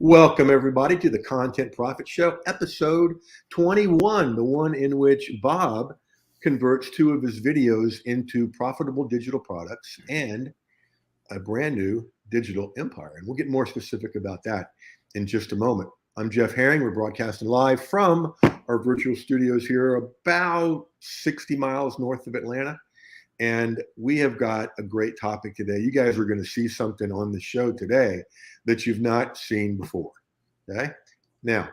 Welcome, everybody, to the Content Profit Show, episode 21, the one in which Bob converts two of his videos into profitable digital products and a brand new digital empire. And we'll get more specific about that in just a moment. I'm Jeff Herring. We're broadcasting live from our virtual studios here about 60 miles north of Atlanta. And we have got a great topic today. You guys are going to see something on the show today that you've not seen before. Okay. Now,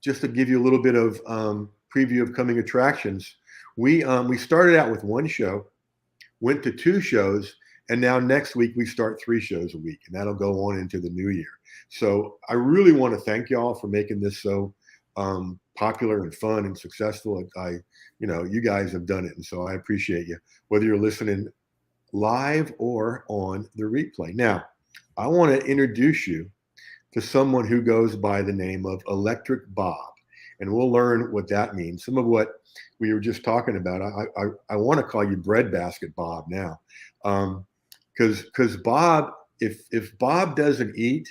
just to give you a little bit of preview of coming attractions, we started out with one show, went to two shows, and now next week we start 3 shows a week, and that'll go on into the new year. So I really want to thank y'all for making this so popular and fun and successful. You guys have done it, and so I appreciate you, whether you're listening live or on the replay. Now, I want to introduce you to someone who goes by the name of Electric Bob, and we'll learn what that means. Some of what we were just talking about, I want to call you Breadbasket Bob now, because Bob, if Bob doesn't eat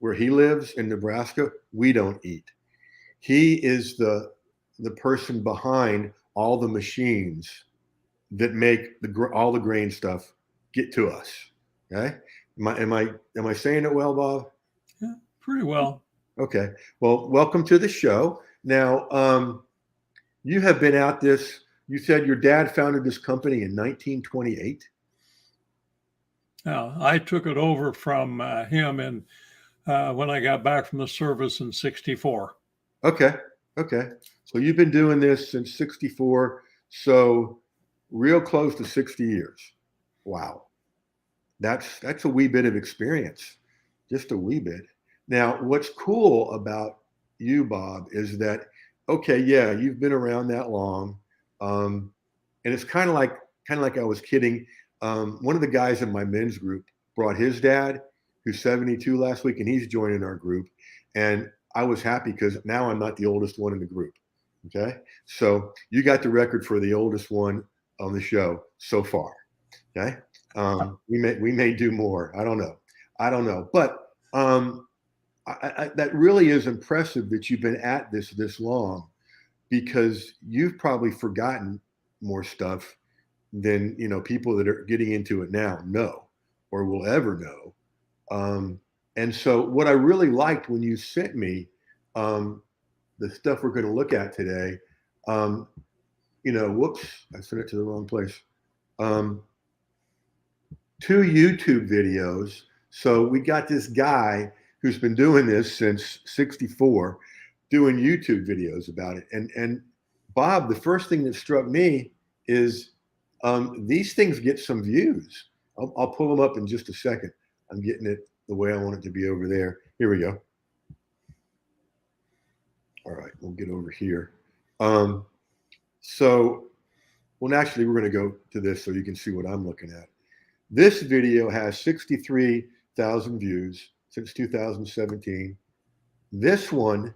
where he lives in Nebraska, we don't eat. He is the person behind all the machines that make all the grain stuff get to us. Okay, am I saying it well, Bob? Yeah, pretty well. Okay. Well, welcome to the show. Now, you have been at this. You said your dad founded this company in 1928. Now, I took it over from him when I got back from the service in '64. Okay. So you've been doing this since '64. So real close to 60 years. Wow. That's a wee bit of experience. Just a wee bit. Now, what's cool about you, Bob, is that, okay, yeah, you've been around that long. And it's kind of like I was kidding. One of the guys in my men's group brought his dad, who's 72 last week, and he's joining our group. And I was happy because now I'm not the oldest one in the group. Okay. So you got the record for the oldest one on the show so far. Okay. We may do more. I don't know. But that really is impressive that you've been at this long, because you've probably forgotten more stuff than people that are getting into it now know or will ever know. And so what I really liked when you sent me the stuff we're going to look at today, whoops, I sent it to the wrong place. 2 YouTube videos. So we got this guy who's been doing this since '64, doing YouTube videos about it. And Bob, the first thing that struck me is these things get some views. I'll pull them up in just a second. I'm getting it the way I want it to be over there. Here we go. All right, we'll get over here. Naturally, we're going to go to this so you can see what I'm looking at. This video has 63,000 views since 2017. This one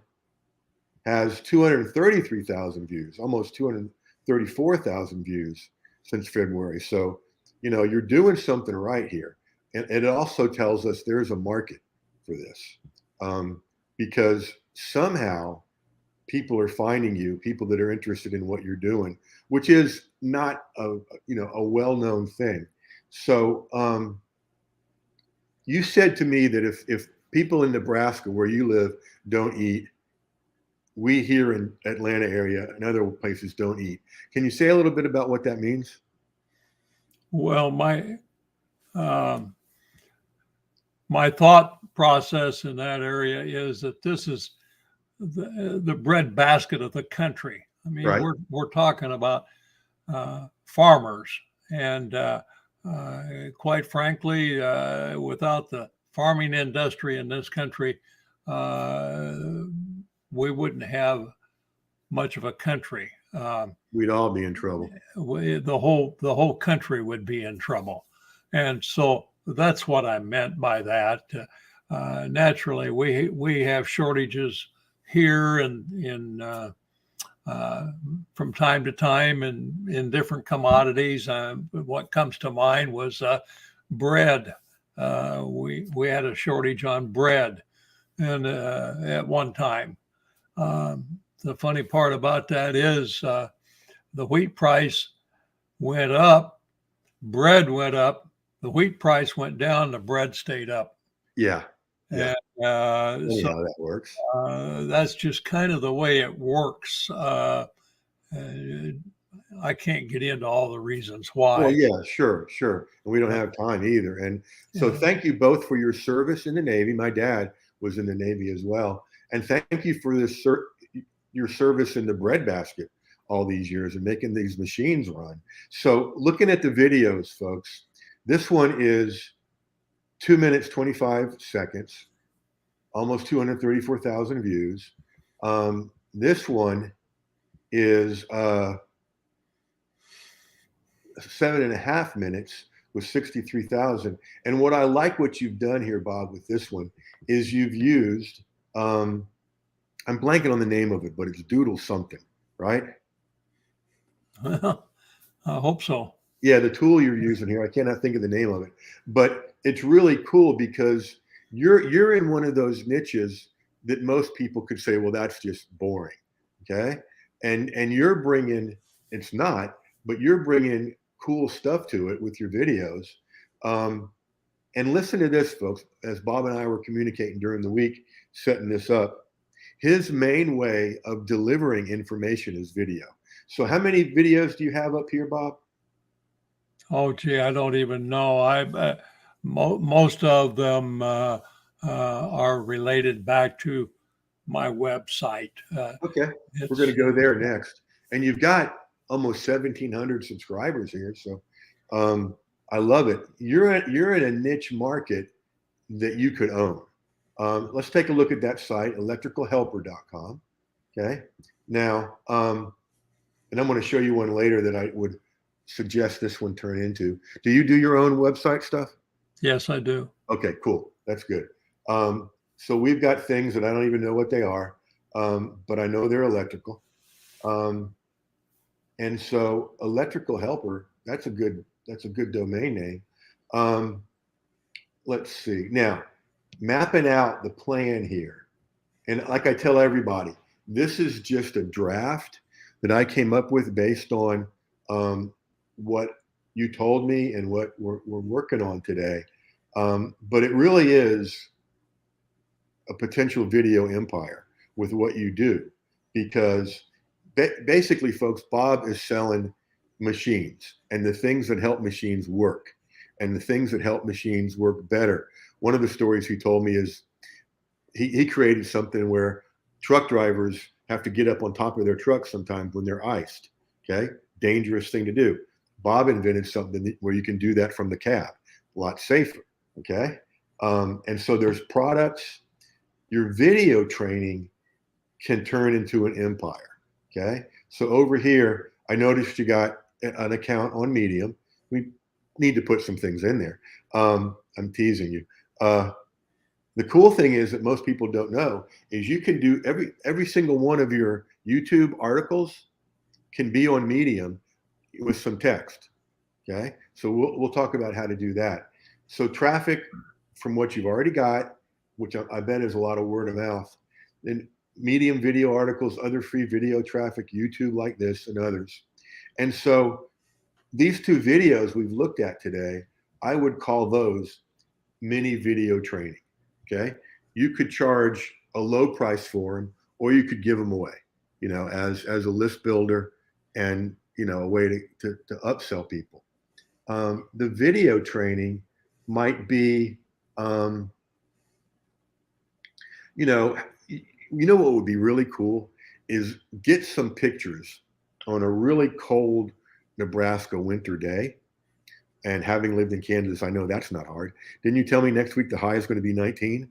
has 233,000 views, almost 234,000 views since February. So, you're doing something right here. And it also tells us there's a market for this, because somehow people are finding you, people that are interested in what you're doing, which is not a well-known thing. So you said to me that if people in Nebraska where you live don't eat, we here in Atlanta area and other places don't eat. Can you say a little bit about what that means? Well, my thought process in that area is that this is the breadbasket of the country. I mean, right. we're talking about farmers, and quite frankly, without the farming industry in this country, we wouldn't have much of a country. We'd all be in trouble. The whole country would be in trouble, and so that's what I meant by that. Naturally, we have shortages here and from time to time in different commodities. What comes to mind was bread. We had a shortage on bread. and at one time. The funny part about that is the wheat price went up, bread went up, the wheat price went down, the bread stayed up. Yeah. Yeah. And Funny so how that works. that's just kind of the way it works. I can't get into all the reasons Well, why. yeah, sure, sure. And we don't have time either. And so Yeah. thank you both for your service in the Navy. My dad was in the Navy as well. And thank you for this your service in the breadbasket all these years and making these machines run. So looking at the videos, folks, this one is 2 minutes, 25 seconds, almost 234,000 views. This one is 7.5 minutes with 63,000. And what I like what you've done here, Bob, with this one is you've used, I'm blanking on the name of it, but it's Doodle something, right? Well, I hope so. Yeah, the tool you're using here, I cannot think of the name of it, but it's really cool because you're in one of those niches that most people could say, well, that's just boring, okay? And you're bringing, it's not, but you're bringing cool stuff to it with your videos. And listen to this, folks, as Bob and I were communicating during the week, setting this up. His main way of delivering information is video. So how many videos do you have up here, Bob? Oh, gee, I don't even know. Most of them are related back to my website. Okay, we're going to go there next. And you've got almost 1,700 subscribers here, so I love it. You're in a niche market that you could own. Let's take a look at that site, electricalhelper.com. Okay, now, and I'm going to show you one later that I would suggest this one turn into. Do you do your own website stuff? Yes, I do. Okay, cool. That's good. So we've got things that I don't even know what they are, but I know they're electrical. And so Electrical Helper, that's a good domain name. Let's see. Now, mapping out the plan here. And like I tell everybody, this is just a draft that I came up with based on what you told me and what we're working on today. But it really is a potential video empire with what you do, because basically, folks, Bob is selling machines and the things that help machines work and the things that help machines work better. One of the stories he told me is he created something where truck drivers have to get up on top of their trucks sometimes when they're iced. Okay, dangerous thing to do. Bob invented something where you can do that from the cab, a lot safer. Okay, and so there's products. Your video training can turn into an empire. Okay, so over here, I noticed you got an account on Medium. We need to put some things in there. I'm teasing you. The cool thing is that most people don't know is you can do every single one of your YouTube articles can be on Medium with some text. Okay, so we'll talk about how to do that. So traffic from what you've already got, which I bet is a lot of word of mouth, then Medium video articles, other free video traffic, YouTube like this and others. And so these two videos we've looked at today, I would call those mini video training. Okay, you could charge a low price for them, or you could give them away, as a list builder and a way to upsell people. The video training might be, what would be really cool is get some pictures on a really cold Nebraska winter day. And having lived in Kansas, I know that's not hard. Didn't you tell me next week the high is going to be 19?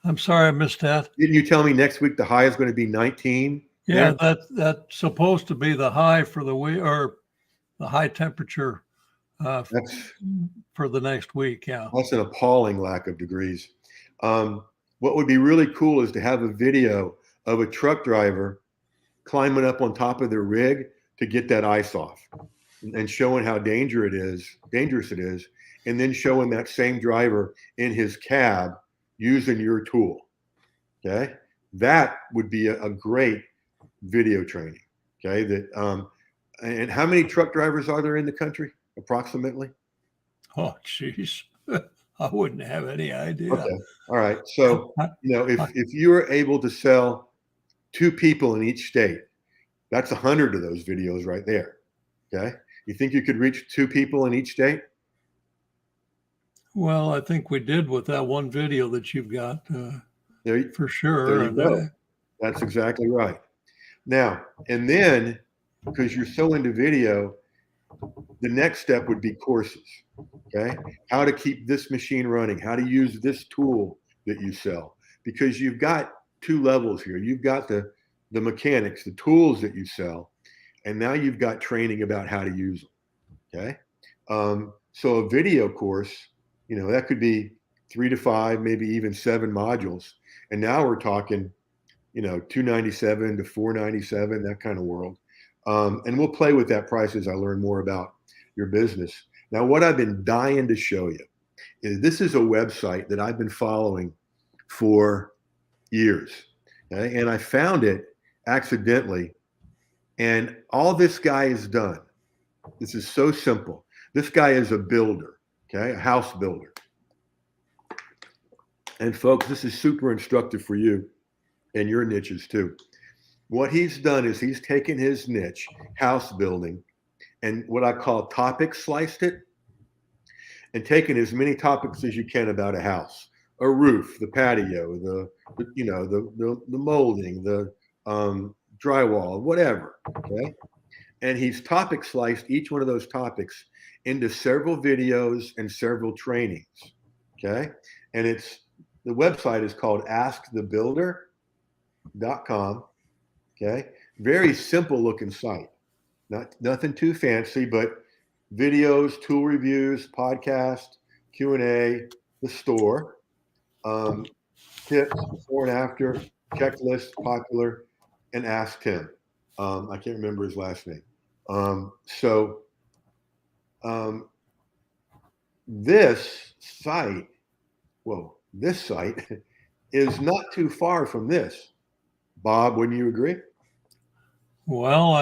I'm sorry, I missed that. Didn't you tell me next week the high is going to be 19? Yeah, that's supposed to be the high for the week, or the high temperature for the next week. Yeah, that's an appalling lack of degrees. What would be really cool is to have a video of a truck driver climbing up on top of their rig to get that ice off, and showing how dangerous it is, and then showing that same driver in his cab using your tool. Okay, that would be a great video training. Okay, and how many truck drivers are there in the country approximately? Oh, geez. I wouldn't have any idea. Okay, all right. So I, if you are able to sell 2 people in each state, that's 100 of those videos right there. Okay, you think you could reach 2 people in each state? well, I think we did with that one video that you've got There, for there sure. you And go. That's exactly right. Now, and then because you're so into video, the next step would be courses. Okay, how to keep this machine running, how to use this tool that you sell, because you've got 2 levels here. You've got the mechanics, the tools that you sell, and now you've got training about how to use them. Okay, so a video course, that could be 3 to 5, maybe even 7 modules, and now we're talking, $297 to $497, that kind of world. And we'll play with that price as I learn more about your business. Now, what I've been dying to show you is this is a website that I've been following for years. Okay? And I found it accidentally. And all this guy has done, this is so simple. This guy is a builder, okay, a house builder. And folks, this is super instructive for you and your niches too. What he's done is he's taken his niche, house building, and what I call topic sliced it, and taken as many topics as you can about a house, a roof, the patio, the molding, the drywall, whatever. Okay, and he's topic sliced each one of those topics into several videos and several trainings. Okay, and the website is called askthebuilder.com. Okay, very simple looking site, nothing too fancy, but videos, tool reviews, podcast, Q&A, the store, tips, before and after, checklist, popular, and Ask Tim. I can't remember his last name. This site, this site is not too far from this. Bob, wouldn't you agree? well,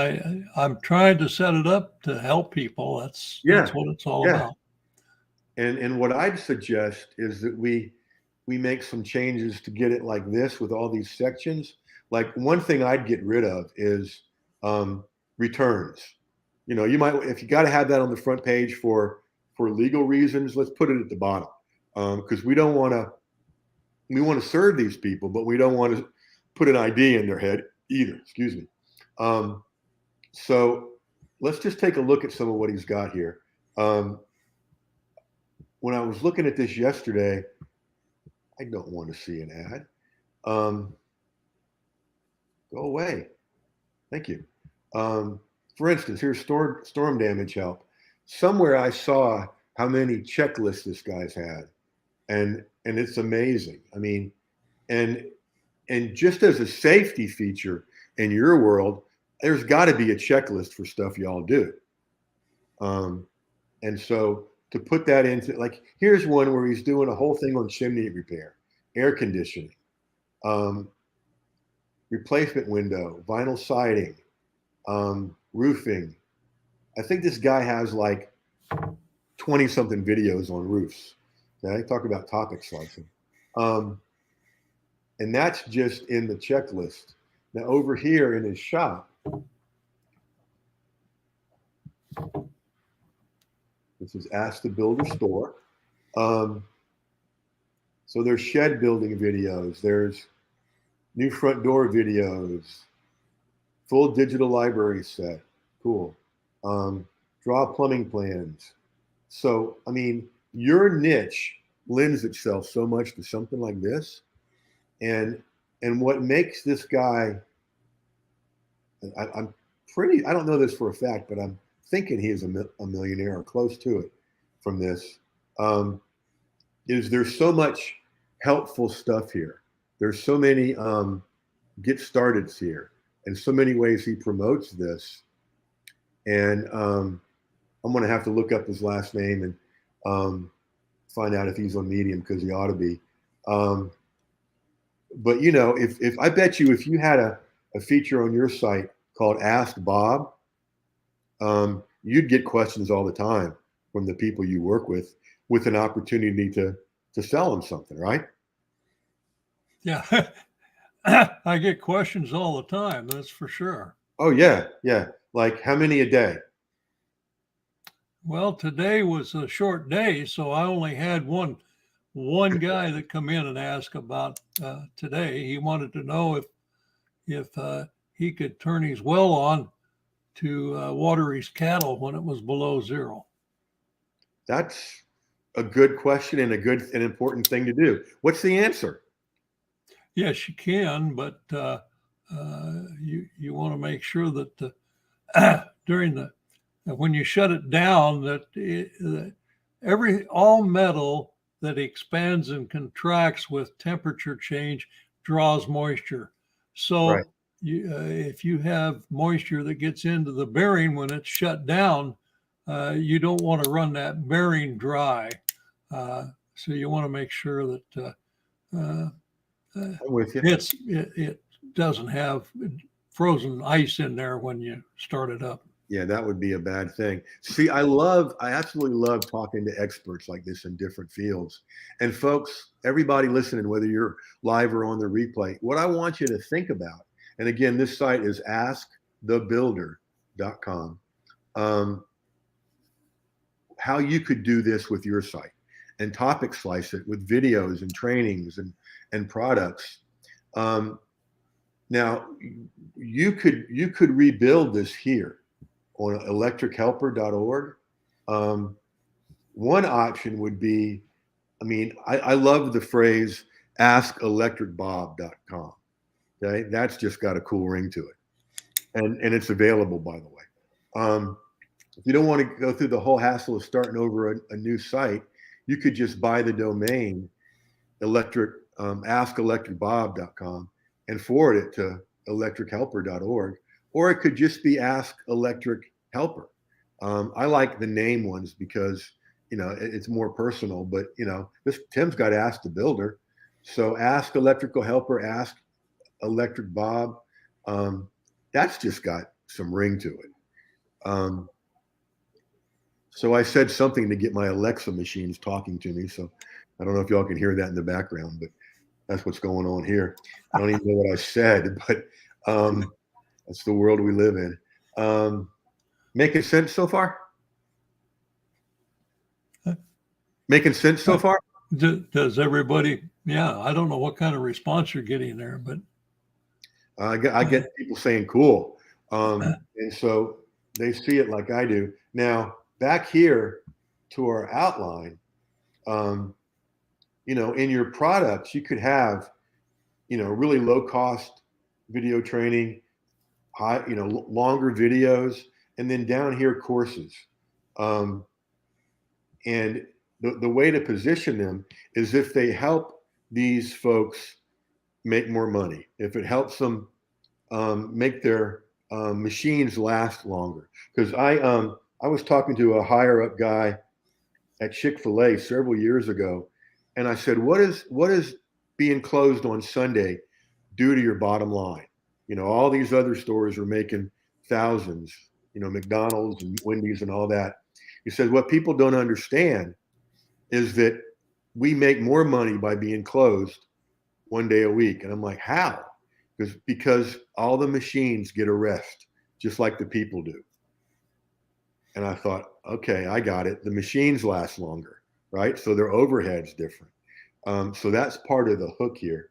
I'm trying to set it up to help people. That's what it's all Yeah. about. And what I'd suggest is that we make some changes to get it like this with all these sections. Like one thing I'd get rid of is returns. You might, if you got to have that on the front page for legal reasons, let's put it at the bottom, because we want to serve these people, but we don't want to put an ID in their head either. Excuse me. So let's just take a look at some of what he's got here. When I was looking at this yesterday, I don't want to see an ad. Go away. Thank you. For instance, here's storm damage help. Somewhere I saw how many checklists this guy's had, and it's amazing. I mean, and just as a safety feature in your world, there's got to be a checklist for stuff y'all do. And so to put that into, like, here's one where he's doing a whole thing on chimney repair, air conditioning, replacement window, vinyl siding, roofing. I think this guy has like 20 something videos on roofs. Okay, talk about topic slicing. And that's just in the checklist. Now over here in his shop, this is Ask the Builder store. So there's shed building videos. There's new front door videos, full digital library set. Cool. Draw plumbing plans. So, I mean, your niche lends itself so much to something like this. And what makes this guy, I don't know this for a fact, but I'm thinking he is a millionaire or close to it from this, is there's so much helpful stuff here. There's so many get starteds here and so many ways he promotes this. And I'm going to have to look up his last name and find out if he's on Medium, because he ought to be. Um, but you know, if I bet you if you had a feature on your site called Ask Bob, you'd get questions all the time from the people you work with an opportunity to sell them something, right? Yeah. I get questions all the time, that's for sure. Oh yeah, yeah. Like how many a day? Well, today was a short day, so I only had one guy that come in and ask about today. He wanted to know if he could turn his well on to water his cattle when it was below zero. That's a good question and a good and important thing to do. What's the answer? Yes, you can, but you want to make sure that during the when you shut it down, that all metal that expands and contracts with temperature change draws moisture. Right. So if you have moisture that gets into the bearing when it's shut down, you don't want to run that bearing dry. So you want to make sure that I'm with you. it doesn't have frozen ice in there when you start it up. Yeah, that would be a bad thing. See, I absolutely love talking to experts like this in different fields. And folks, everybody listening, whether you're live or on the replay, what I want you to think about, and again, this site is askthebuilder.com, how you could do this with your site and topic slice it with videos and trainings and products. Now, you could rebuild this here on electrichelper.org. One option would be, I mean, I love the phrase askelectricbob.com. Okay, that's just got a cool ring to it, and it's available, by the way. If you don't want to go through the whole hassle of starting over a new site, you could just buy the domain askelectricbob.com and forward it to electrichelper.org, or it could just be Ask Electric Helper. I like the name ones because it's more personal. But Tim's got Ask the Builder, so Ask Electrical Helper, Ask Electric Bob. That's just got some ring to it. So I said something to get my Alexa machines talking to me. So I don't know if y'all can hear that in the background, but that's what's going on here. I don't even know what I said, but that's the world we live in. Making sense so far? Making sense so far? Does everybody? Yeah, I don't know what kind of response you're getting there, but I get people saying cool, and so they see it like I do. Now back here to our outline, in your products, you could have, really low cost video training, longer videos, and then down here courses. And the way to position them is if they help these folks make more money, if it helps them make their machines last longer. Because I was talking to a higher up guy at Chick-fil-A several years ago, and I said, what is being closed on Sunday do to your bottom line? All these other stores are making thousands, McDonald's and Wendy's and all that. He said, what people don't understand is that we make more money by being closed one day a week. And I'm like, how? Because all the machines get a rest, just like the people do. And I thought, okay, I got it. The machines last longer, right? So their overhead's different. So that's part of the hook here.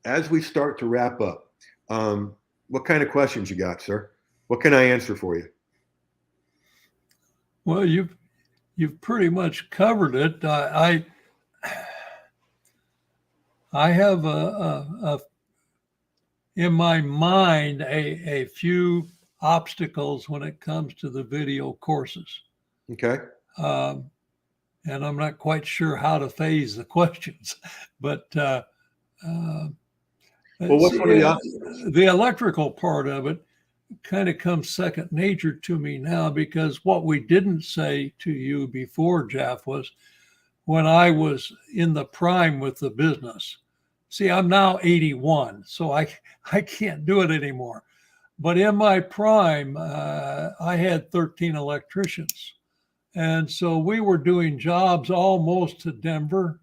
As we start to wrap up, what kind of questions you got, sir? What can I answer for you? Well, you've pretty much covered it. I have in my mind a few obstacles when it comes to the video courses. Okay. And I'm not quite sure how to phase the questions, but well, what's one of the obstacles? The electrical part of it kind of comes second nature to me now, because what we didn't say to you before, Jeff, was when I was in the prime with the business. See, I'm now 81, so I can't do it anymore. But in my prime, I had 13 electricians. And so we were doing jobs almost to Denver,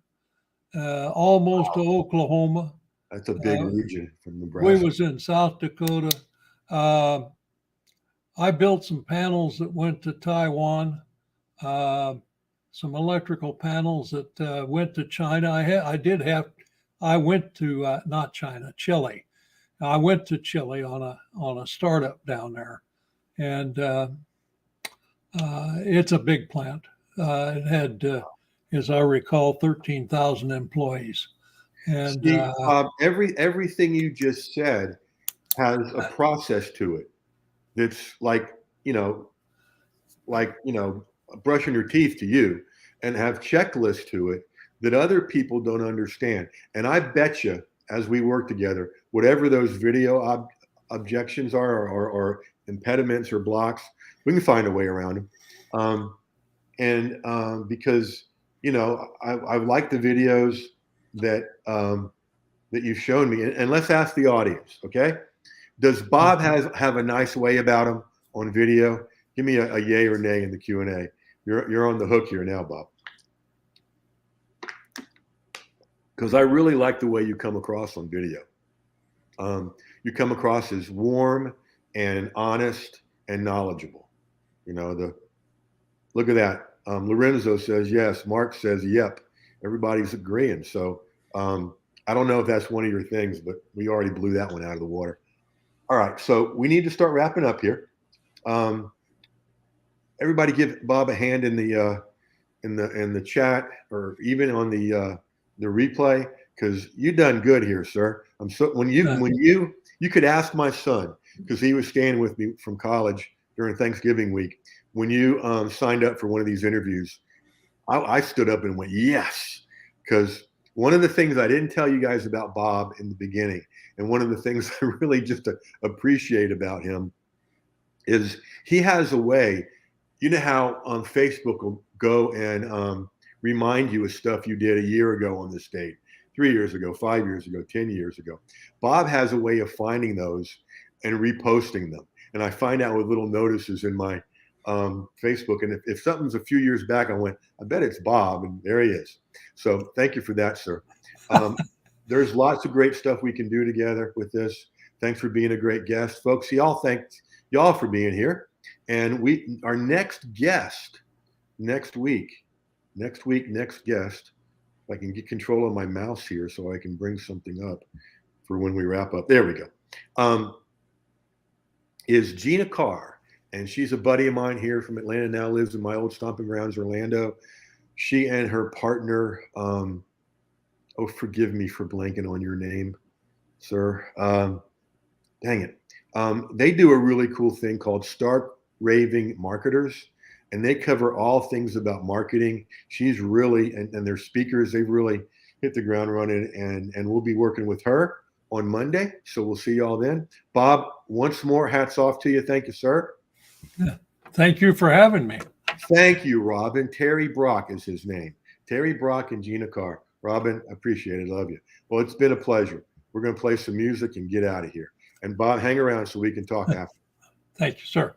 almost to Oklahoma. That's a big region from We Nebraska. was in South Dakota. Uh, I built some panels that went to Taiwan, some electrical panels that went to China. I went to not China, Chile. I went to Chile on a startup down there, and it's a big plant. It had, as I recall, 13,000 employees. And See, everything you just said has a process to it. That's like, brushing your teeth to you, and have checklists to it that other people don't understand. And I bet you, as we work together, whatever those video objections are, or impediments or blocks, we can find a way around them. Because I like the videos that that you've shown me, and let's ask the audience, okay? Does Bob have a nice way about him on video? Give me a yay or nay in the Q&A. You're on the hook here now, Bob. Because I really like the way you come across on video. You come across as warm and honest and knowledgeable. Look at that. Lorenzo says yes. Mark says yep. Everybody's agreeing. So I don't know if that's one of your things, but we already blew that one out of the water. All right, so we need to start wrapping up here. Everybody, give Bob a hand in the chat, or even on the replay, because you done good here, sir. When you could ask my son, because he was staying with me from college during Thanksgiving week. When you signed up for one of these interviews, I stood up and went yes, because one of the things I didn't tell you guys about Bob in the beginning, and one of the things I really just appreciate about him, is he has a way. You know how on Facebook will go and remind you of stuff you did a year ago on this date, 3 years ago, 5 years ago, 10 years ago. Bob has a way of finding those and reposting them. And I find out with little notices in my Facebook. And if something's a few years back, I went, I bet it's Bob, and there he is. So thank you for that, sir. There's lots of great stuff we can do together with this. Thanks for being a great guest, folks. Thanks y'all for being here. And our next guest next guest, if I can get control of my mouse here so I can bring something up for when we wrap up. There we go. Is Gina Carr. And she's a buddy of mine here from Atlanta, now lives in my old stomping grounds, Orlando. She and her partner, forgive me for blanking on your name, sir. Dang it. They do a really cool thing called Stark Raving Marketers, and they cover all things about marketing. She's really, and their speakers, they've really hit the ground running, and we'll be working with her on Monday. So we'll see y'all then. Bob, once more, hats off to you. Thank you, sir. Thank you for having me. Thank you, Robin. Terry Brock is his name. Terry Brock and Gina Carr. Robin, appreciate it. Love you. Well, it's been a pleasure. We're going to play some music and get out of here. And Bob, hang around so we can talk after. Thank you, sir.